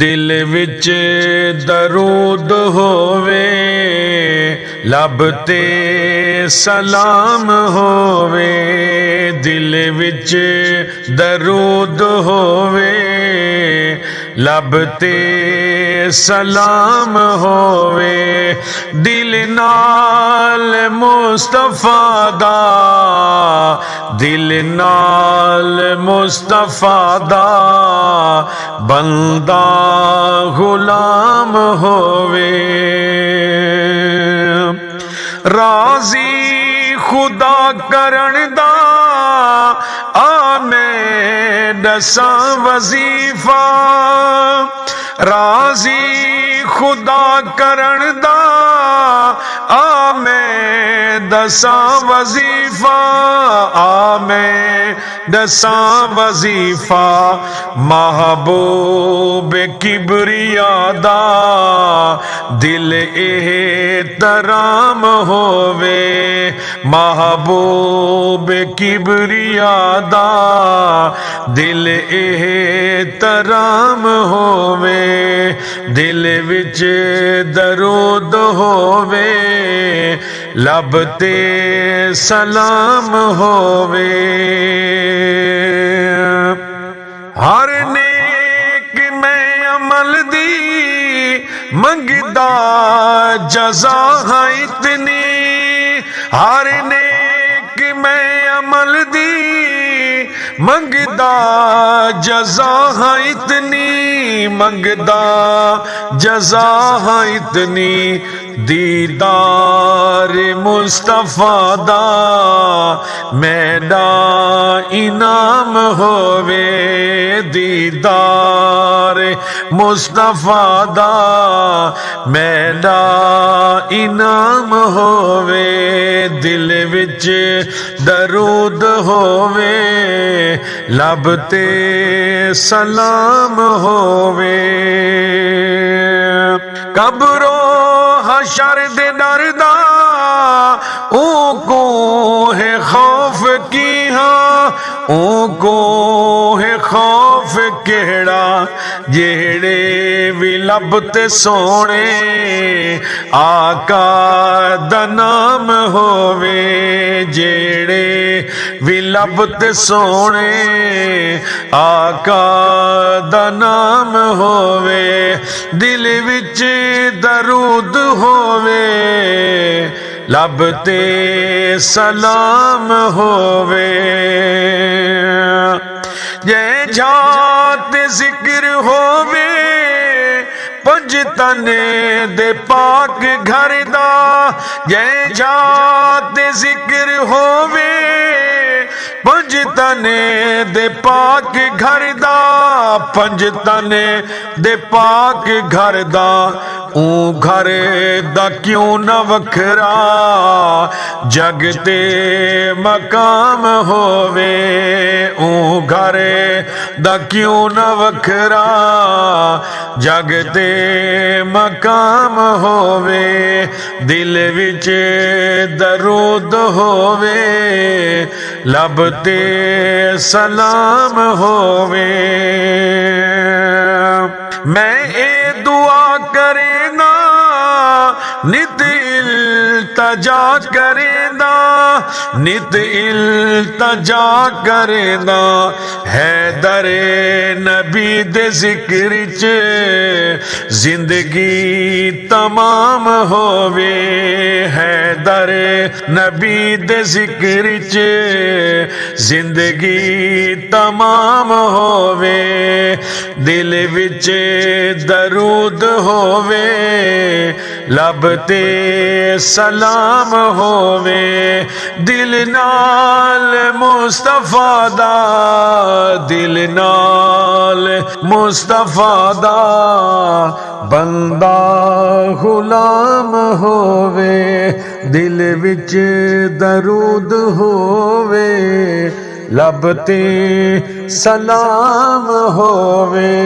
दिल विच दरूद होवे, लब ते सलाम होवे। दिल विच दरूद होवे, लब ते सलाम होवे। दिल नाल मुस्तफा दा, दिल नाल मुस्तफा दा बंदा गुलाम होवे। राजी खुदा करन दा आ मैं दसा वजीफा, राजी खुदा करन दा आ मैं दसा वजीफा, आ मैं दसा वजीफा। महबूब किबरिया दा दिल एहतराम होवे, महबूब किबरिया दा दिल एहतराम होवे। दिल विच दरूद होवे, लब ते सलाम होवे। हर नेक मैं अमल दी मंगदा जज़ा है इतनी, हर नेक मैं अमल दी मंगदा जज़ा है इतनी, मंगदा जज़ा है इतनी। दीदार मुस्तफा दा मैडा इनाम होवे, दीदार मुस्तफा दा मैडा इनाम होवे। दिल विच दरूद होवे, लब ते सलाम होवे। कब्रो हशर दे डरदा ऊको है खौफ की, हाँ ऊको है खौफ केड़ा जेड़े भी लब ते सोने आका दा नाम होवे, जेड़े भी लब ते सोने आका दा नाम होवे। दिल विच दरूद होवे, लब ते सलाम होवे। जै जात जिक्र होवे पंज तने दे पाक घर दा, जै जात जिक्र होवे पंज तने दे पाक घर दा, पंज तने दे पाक घर दा। ऊ घर दा क्यों न वखरा जग ते मकाम होवे, ऊ घर दा क्यों न वखरा जग ते मकाम होवे। दिल विच दरूद होवे, लब ते सलाम होवे। मैं ए दुआ करेंदा नित इल्तजा करेंदा, नित इल्तजा करेंदा हैदरे नबी दे जिक्र च जिंदगी तमाम होवे, हैदरे नबी दे जिक्र च जिंदगी तमाम होवे। दिल विच दरूद होवे, लब ते सलाम होवे। दिल नाल मुस्तफा दा, दिल नाल मुस्तफा दा बंदा गुलाम होवे। दिल विच दरूद होवे, लब ते सलाम होवे।